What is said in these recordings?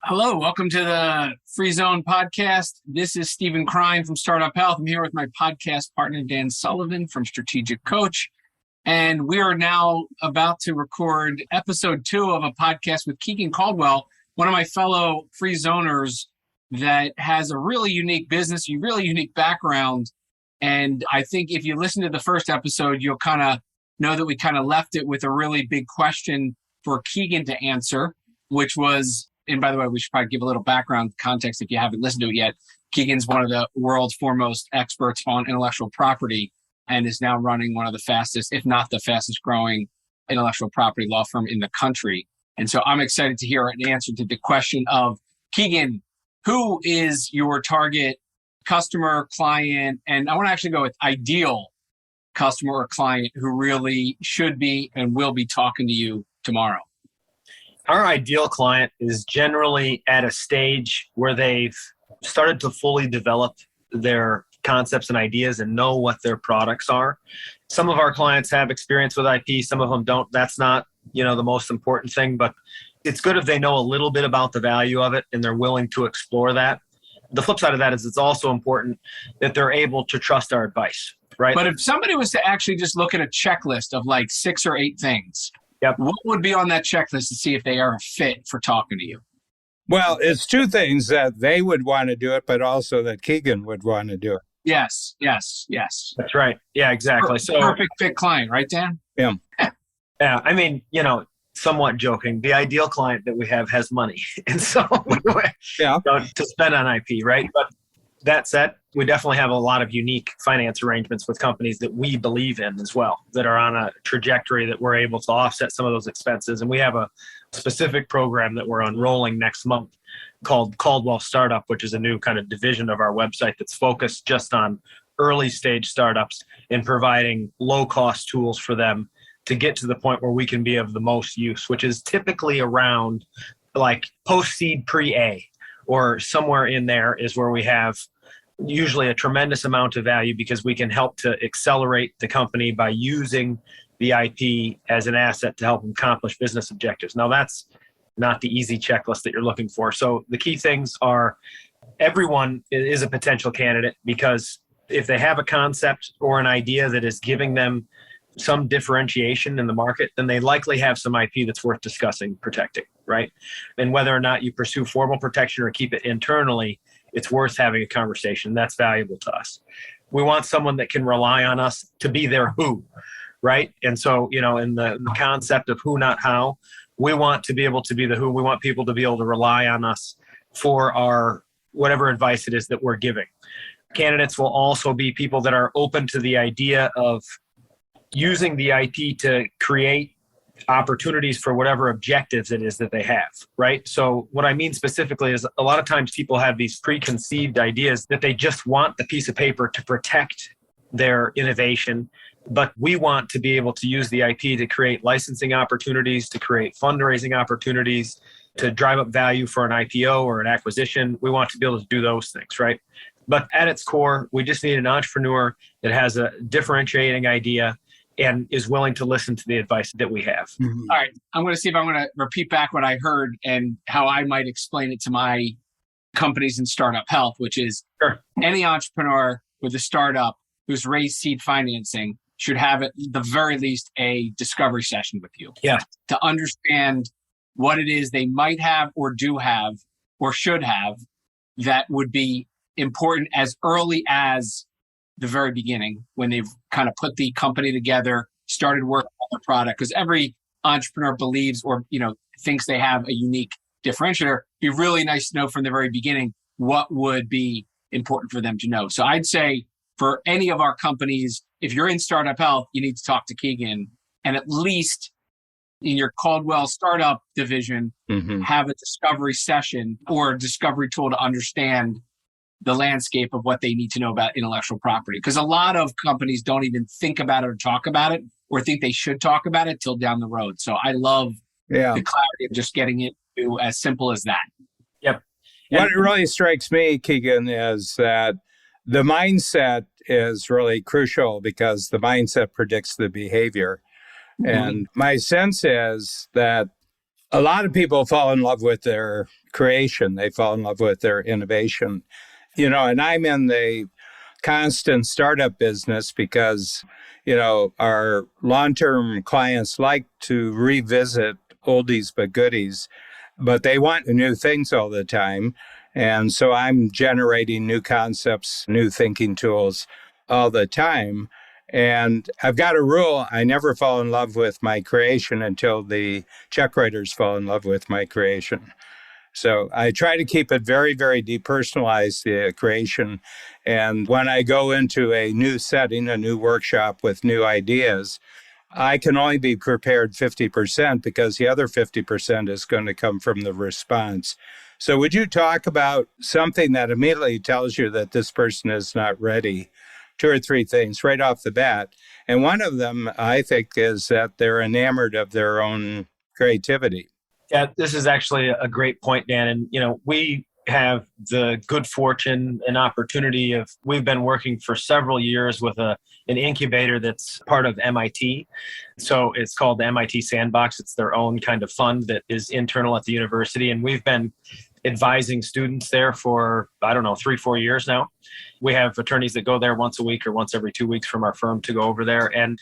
Hello, welcome to the Free Zone podcast. This is Stephen Krein from Startup Health. I'm here with my podcast partner, Dan Sullivan from Strategic Coach. And we are now about to record episode 2 of a podcast with Keegan Caldwell, one of my fellow Free Zoners that has a really unique business, a really unique background. And I think if you listen to the first episode, you'll kind of know that we kind of left it with a really big question for Keegan to answer, which was, and by the way, we should probably give a little background context if you haven't listened to it yet. Keegan's one of the world's foremost experts on intellectual property and is now running one of the fastest, if not the fastest growing intellectual property law firm in the country. And so I'm excited to hear an answer to the question of, Keegan, who is your target customer, client? And I want to actually go with ideal customer or client who really should be and will be talking to you tomorrow. Our ideal client is generally at a stage where they've started to fully develop their concepts and ideas and know what their products are. Some of our clients have experience with IP, some of them don't. That's not, the most important thing, but it's good if they know a little bit about the value of it and they're willing to explore that. The flip side of that is it's also important that they're able to trust our advice, right? But if somebody was to actually just look at a checklist of like 6 or 8 things, Yep. what would be on that checklist to see if they are a fit for talking to you? Well, it's 2 things that they would want to do it, but also that Keegan would want to do it. Yes. That's right. Yeah, exactly. Perfect fit client, right, Dan? Yeah. Yeah. I mean, somewhat joking, the ideal client that we have has money. And so to spend on IP, right? But that said, we definitely have a lot of unique finance arrangements with companies that we believe in as well, that are on a trajectory that we're able to offset some of those expenses. And we have a specific program that we're unrolling next month called Caldwell Startup, which is a new kind of division of our website that's focused just on early stage startups and providing low cost tools for them to get to the point where we can be of the most use, which is typically around like post-seed pre-A, or somewhere in there is where we have usually a tremendous amount of value because we can help to accelerate the company by using the IP as an asset to help them accomplish business objectives. Now, that's not the easy checklist that you're looking for. So the key things are everyone is a potential candidate, because if they have a concept or an idea that is giving them some differentiation in the market, then they likely have some IP that's worth discussing, protecting, right? And whether or not you pursue formal protection or keep it internally, it's worth having a conversation. That's valuable to us. We want someone that can rely on us to be their who, right? And so, in the concept of who, not how, we want to be able to be the who. We want people to be able to rely on us for our whatever advice it is that we're giving. Candidates will also be people that are open to the idea of using the IP to create opportunities for whatever objectives it is that they have, right? So what I mean specifically is a lot of times people have these preconceived ideas that they just want the piece of paper to protect their innovation, but we want to be able to use the IP to create licensing opportunities, to create fundraising opportunities, to drive up value for an IPO or an acquisition. We want to be able to do those things, right? But at its core, we just need an entrepreneur that has a differentiating idea and is willing to listen to the advice that we have. Mm-hmm. All right. I'm going to see if I'm going to repeat back what I heard and how I might explain it to my companies in Startup Health, which is Any entrepreneur with a startup who's raised seed financing should have at the very least a discovery session with you. Yeah. To understand what it is they might have or do have or should have that would be important as early as the very beginning, when they've kind of put the company together, started working on the product, because every entrepreneur believes or thinks they have a unique differentiator. It'd be really nice to know from the very beginning what would be important for them to know. So I'd say for any of our companies, if you're in Startup Health, you need to talk to Keegan, and at least in your Caldwell Startup division, have a discovery session or a discovery tool to understand the landscape of what they need to know about intellectual property. Because a lot of companies don't even think about it or talk about it or think they should talk about it till down the road. So I love the clarity of just getting it to as simple as that. Yep. What really strikes me, Keegan, is that the mindset is really crucial because the mindset predicts the behavior. And my sense is that A lot of people fall in love with their creation. They fall in love with their innovation. And I'm in the constant startup business because, our long-term clients like to revisit oldies but goodies, but they want new things all the time. And so I'm generating new concepts, new thinking tools all the time. And I've got a rule. I never fall in love with my creation until the check writers fall in love with my creation. So I try to keep it very, very depersonalized, the creation. And when I go into a new setting, a new workshop with new ideas, I can only be prepared 50% because the other 50% is going to come from the response. So would you talk about something that immediately tells you that this person is not ready? 2 or 3 things right off the bat. And one of them, I think, is that they're enamored of their own creativity. Yeah, this is actually a great point, Dan. And, we have the good fortune and opportunity of, we've been working for several years with an incubator that's part of MIT. So it's called the MIT Sandbox. It's their own kind of fund that is internal at the university. And we've been advising students there for, 3-4 years now. We have attorneys that go there once a week or once every 2 weeks from our firm to go over there. And,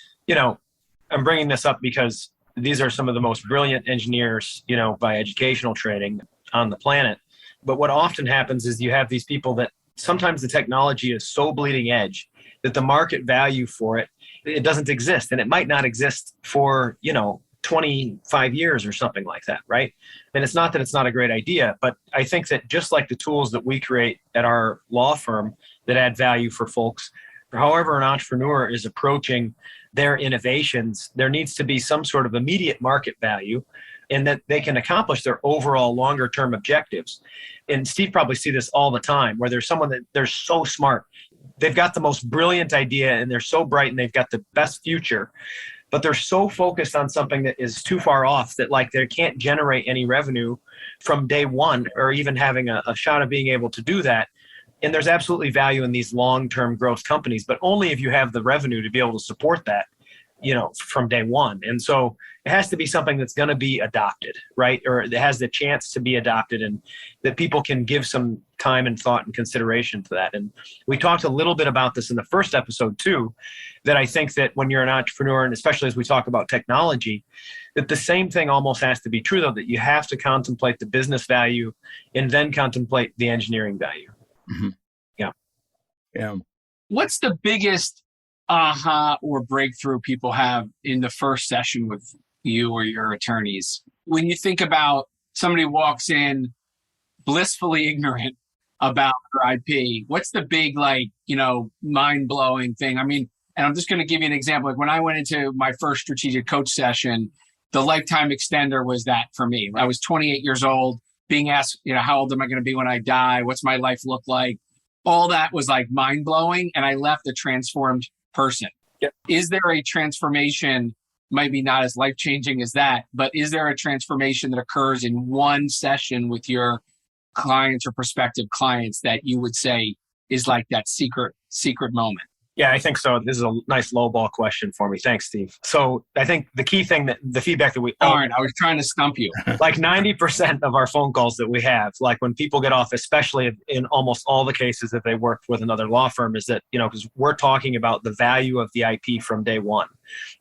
I'm bringing this up because these are some of the most brilliant engineers, by educational training on the planet. But what often happens is you have these people that sometimes the technology is so bleeding edge that the market value for it doesn't exist. And it might not exist for, 25 years or something like that, right? And it's not that it's not a great idea, but I think that just like the tools that we create at our law firm that add value for folks, however an entrepreneur is approaching their innovations, there needs to be some sort of immediate market value and that they can accomplish their overall longer term objectives. And Steve probably see this all the time where there's someone that they're so smart. They've got the most brilliant idea and they're so bright and they've got the best future, but they're so focused on something that is too far off that like they can't generate any revenue from day one or even having a shot of being able to do that. And there's absolutely value in these long-term growth companies, but only if you have the revenue to be able to support that, from day one. And so it has to be something that's going to be adopted, right? Or it has the chance to be adopted and that people can give some time and thought and consideration to that. And we talked a little bit about this in the first episode too, that I think that when you're an entrepreneur, and especially as we talk about technology, that the same thing almost has to be true though, that you have to contemplate the business value and then contemplate the engineering value. Mm-hmm. Yeah. What's the biggest aha or breakthrough people have in the first session with you or your attorneys? When you think about somebody walks in blissfully ignorant about their IP, what's the big, mind-blowing thing? I mean, and I'm just going to give you an example. Like when I went into my first strategic coach session, the lifetime extender was that for me. I was 28 years old, being asked, how old am I going to be when I die? What's my life look like? All that was like mind-blowing, and I left a transformed person. Yep. Is there a transformation, maybe not as life-changing as that, but is there a transformation that occurs in one session with your clients or prospective clients that you would say is like that secret moment? Yeah, I think so. This is a nice lowball question for me. Thanks, Steve. So I think the key thing that the feedback that we... All right, I was trying to stump you. Like 90% of our phone calls that we have, like when people get off, especially in almost all the cases that they worked with another law firm, is that, because we're talking about the value of the IP from day one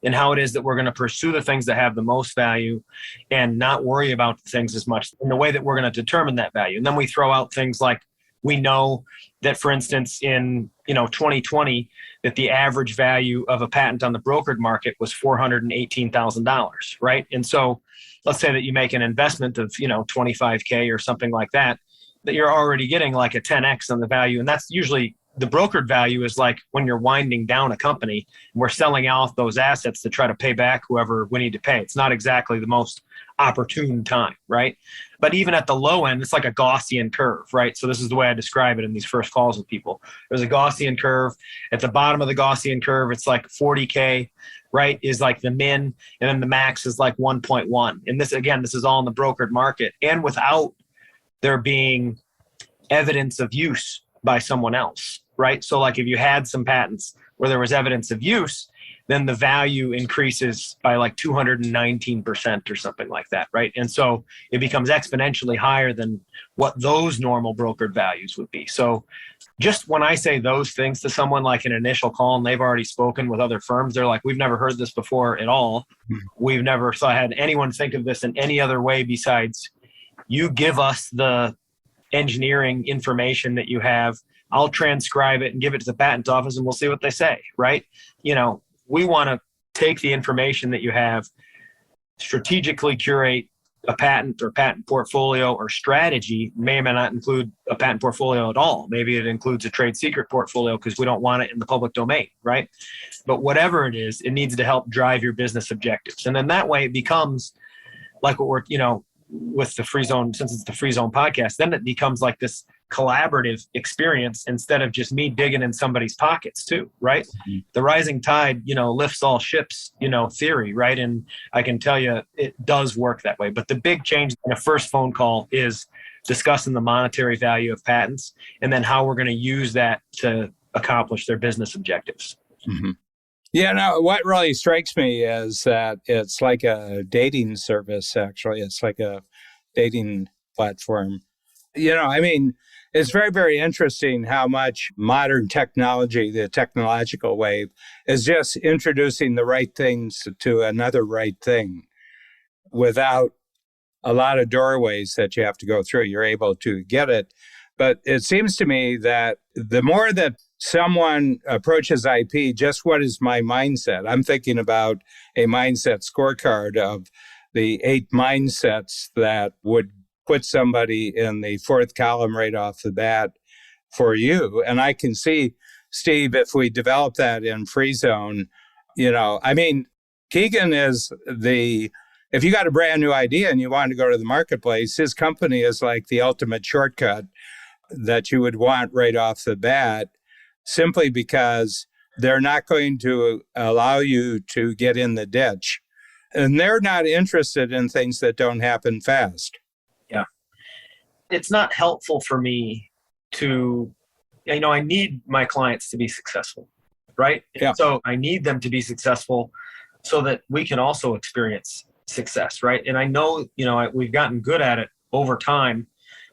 and how it is that we're going to pursue the things that have the most value and not worry about things as much in the way that we're going to determine that value. And then we throw out things like, we know that, for instance, in 2020, that the average value of a patent on the brokered market was $418,000, right? And so let's say that you make an investment of, $25K or something like that, that you're already getting like a 10X on the value. And that's usually the brokered value is like when you're winding down a company, we're selling out those assets to try to pay back whoever we need to pay. It's not exactly the most opportune time, right? But even at the low end, it's like a Gaussian curve, right? So this is the way I describe it in these first calls with people. There's a Gaussian curve. At the bottom of the Gaussian curve, it's like 40K, right, is like the min, and then the max is like 1.1. And this, again, this is all in the brokered market and without there being evidence of use by someone else, right? So like if you had some patents where there was evidence of use, then the value increases by like 219% or something like that, right? And so it becomes exponentially higher than what those normal brokered values would be. So just when I say those things to someone, like an initial call, and they've already spoken with other firms, they're like, we've never heard this before at all. We've never had anyone think of this in any other way besides you give us the engineering information that you have. I'll transcribe it and give it to the patent office and we'll see what they say, right? We want to take the information that you have, strategically curate a patent or patent portfolio or strategy. May or may not include a patent portfolio at all. Maybe it includes a trade secret portfolio because we don't want it in the public domain, right? But whatever it is, it needs to help drive your business objectives. And then that way it becomes like what we're, with the Free Zone, since it's the Free Zone podcast, then it becomes like this collaborative experience instead of just me digging in somebody's pockets too, right? Mm-hmm. The rising tide, lifts all ships, theory, right? And I can tell you it does work that way. But the big change in a first phone call is discussing the monetary value of patents and then how we're going to use that to accomplish their business objectives. Mm-hmm. Yeah, no, what really strikes me is that it's like a dating service, actually. It's like a dating platform. It's very, very interesting how much modern technology, the technological wave, is just introducing the right things to another right thing without a lot of doorways that you have to go through. You're able to get it. But it seems to me that the more that someone approaches IP, just what is my mindset? I'm thinking about a mindset scorecard of the 8 mindsets that would put somebody in the 4th column right off the bat for you. And I can see, Steve, if we develop that in Free Zone, Keegan is if you got a brand new idea and you want to go to the marketplace, his company is like the ultimate shortcut that you would want right off the bat, simply because they're not going to allow you to get in the ditch. And they're not interested in things that don't happen fast. Yeah. It's not helpful for me to, I need my clients to be successful, right? Yeah. So I need them to be successful so that we can also experience success, right? And I know, we've gotten good at it over time,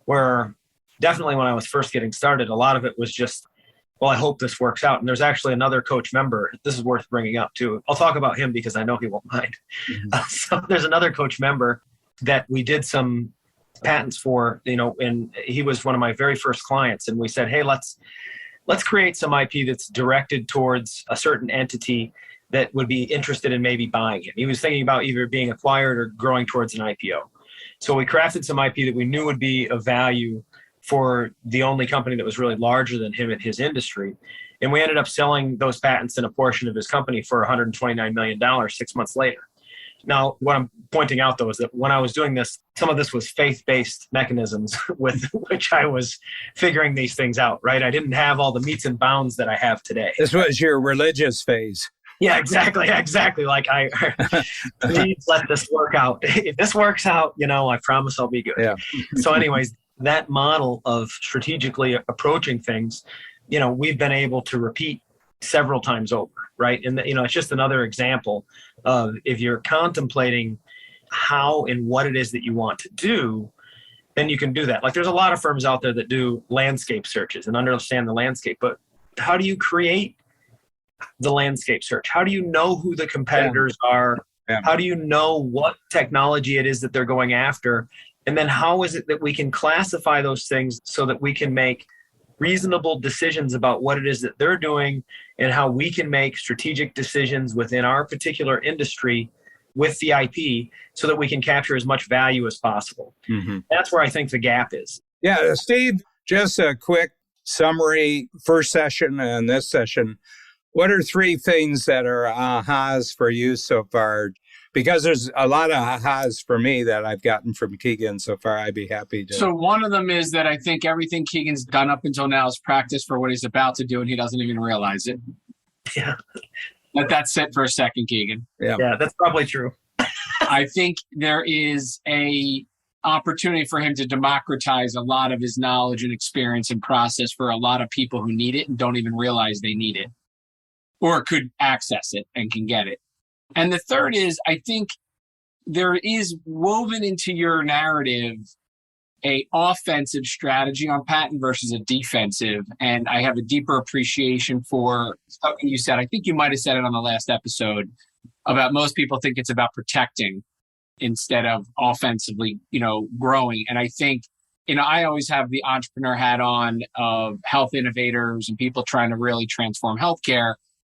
where definitely when I was first getting started, a lot of it was just, well, I hope this works out. And there's actually another coach member. This is worth bringing up too. I'll talk about him because I know he won't mind. Mm-hmm. So there's another coach member that we did some patents for, and he was one of my very first clients. And we said, hey, let's create some IP that's directed towards a certain entity that would be interested in maybe buying him. He was thinking about either being acquired or growing towards an IPO. So we crafted some IP that we knew would be of value for the only company that was really larger than him in his industry. And we ended up selling those patents in a portion of his company for $129 million 6 months later. Now, what I'm pointing out, though, is that when I was doing this, some of this was faith-based mechanisms with which I was figuring these things out, right? I didn't have all the meets and bounds that I have today. This was your religious phase. Yeah, exactly. Like, please let this work out. If this works out, I promise I'll be good. Yeah. So anyways, that model of strategically approaching things, we've been able to repeat several times over, right? And, it's just another example of if you're contemplating how and what it is that you want to do, then you can do that. Like there's a lot of firms out there that do landscape searches and understand the landscape, but how do you create the landscape search? How do you know who the competitors are? Yeah. How do you know what technology it is that they're going after? And then how is it that we can classify those things so that we can make reasonable decisions about what it is that they're doing and how we can make strategic decisions within our particular industry with the IP so that we can capture as much value as possible. Mm-hmm. That's where I think the gap is. Yeah, Steve, just a quick summary, first session and this session. What are 3 things that are ahas for you so far? Because there's a lot of ahas for me that I've gotten from Keegan so far. I'd be happy to. So one of them is that I think everything Keegan's done up until now is practice for what he's about to do, and he doesn't even realize it. Yeah. Let that sit for a second, Keegan. Yeah, that's probably true. I think there is a opportunity for him to democratize a lot of his knowledge and experience and process for a lot of people who need it and don't even realize they need it. or could access it and can get it. And the third is, I think there is woven into your narrative a offensive strategy on patent versus a defensive. And I have a deeper appreciation for something you said. I think you might have said it on the last episode about most people think it's about protecting instead of offensively, growing. And I think, I always have the entrepreneur hat on of health innovators and people trying to really transform healthcare.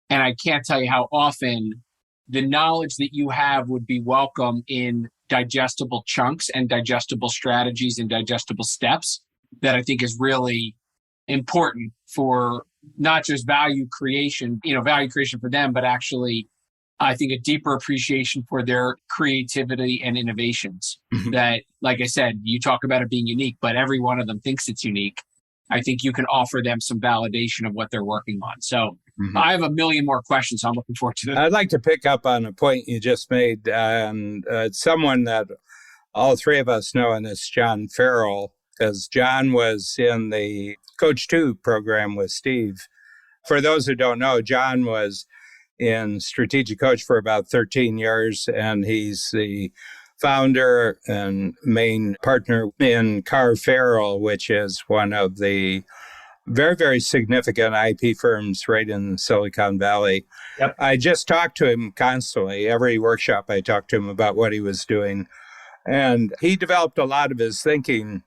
And I can't tell you how often the knowledge that you have would be welcome in digestible chunks and digestible strategies and digestible steps that I think is really important for not just value creation for them, but actually, I think a deeper appreciation for their creativity and innovations that, like I said, you talk about it being unique, but every one of them thinks it's unique. I think you can offer them some validation of what they're working on. So I have a million more questions. So I'm looking forward to this. I'd like to pick up on a point you just made. Someone that all three of us know, and it's John Farrell, because John was in the Coach 2 program with Steve. For those who don't know, John was in Strategic Coach for about 13 years, and he's the founder and main partner in Carr Farrell, which is one of the very, very significant IP firms right in Silicon Valley. Yep. I just talked to him constantly. Every workshop I talked to him about what he was doing. And he developed a lot of his thinking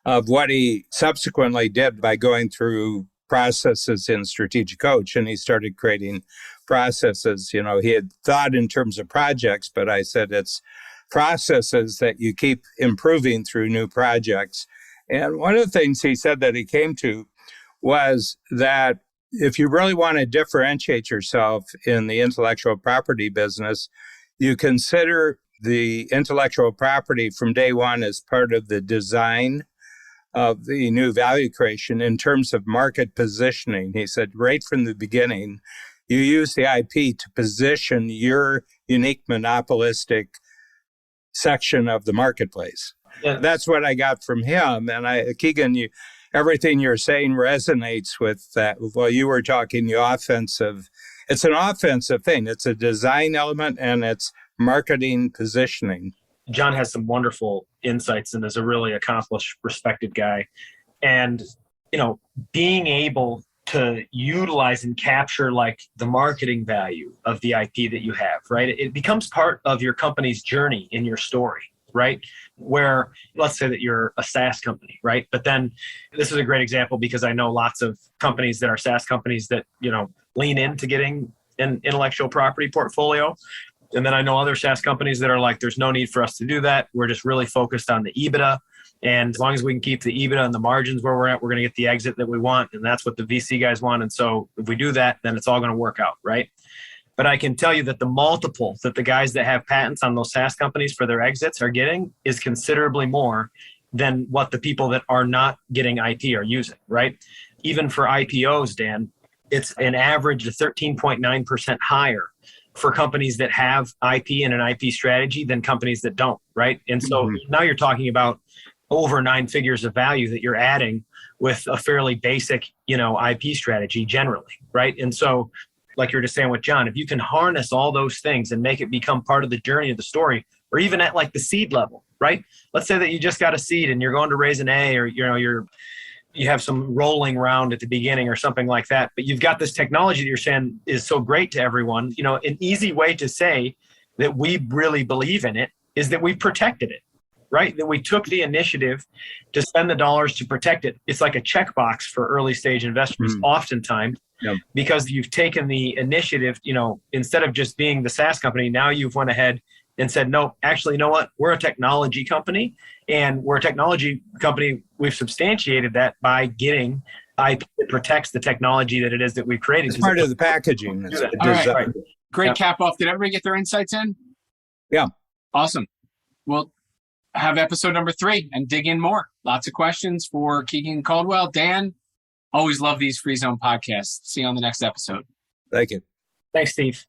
of what he subsequently did by going through processes in Strategic Coach. And he started creating processes. He had thought in terms of projects, but I said it's processes that you keep improving through new projects. And one of the things he said that he came to was that if you really want to differentiate yourself in the intellectual property business, you consider the intellectual property from day one as part of the design of the new value creation in terms of market positioning. He said right from the beginning, you use the IP to position your unique monopolistic section of the marketplace. Yeah. That's what I got from him. And Keegan, everything you're saying resonates with that. Well, you were talking the offensive. It's an offensive thing. It's a design element and it's marketing positioning. John has some wonderful insights and is a really accomplished, respected guy. And, being able to utilize and capture like the marketing value of the IP that you have, right? It becomes part of your company's journey in your story, right? Where let's say that you're a SaaS company, right? But then this is a great example because I know lots of companies that are SaaS companies that, lean into getting an intellectual property portfolio. And then I know other SaaS companies that are like, there's no need for us to do that. We're just really focused on the EBITDA. And as long as we can keep the EBITDA and the margins where we're at, we're going to get the exit that we want. And that's what the VC guys want. And so if we do that, then it's all going to work out, right? But I can tell you that the multiple that the guys that have patents on those SaaS companies for their exits are getting is considerably more than what the people that are not getting IP are using, right? Even for IPOs, Dan, it's an average of 13.9% higher for companies that have IP and an IP strategy than companies that don't, right? And so now you're talking about over 9 figures of value that you're adding with a fairly basic, IP strategy generally, right? And so like you're just saying with John, if you can harness all those things and make it become part of the journey of the story, or even at like the seed level, right? Let's say that you just got a seed and you're going to raise an A, or you have some rolling round at the beginning or something like that, but you've got this technology that you're saying is so great to everyone. An easy way to say that we really believe in it is that we've protected it, right? That we took the initiative to spend the dollars to protect it. It's like a checkbox for early stage investors oftentimes. Yep. Because you've taken the initiative, instead of just being the SaaS company, now you've went ahead and said, no, actually, you know what? We're a technology company, and we're a technology company. We've substantiated that by getting IP that protects the technology that it is that we've created. It's part of the packaging. All right. Great cap off. Did everybody get their insights in? Yeah. Awesome. We'll have episode number 3 and dig in more. Lots of questions for Keegan Caldwell. Dan, always love these Free Zone podcasts. See you on the next episode. Thank you. Thanks, Steve.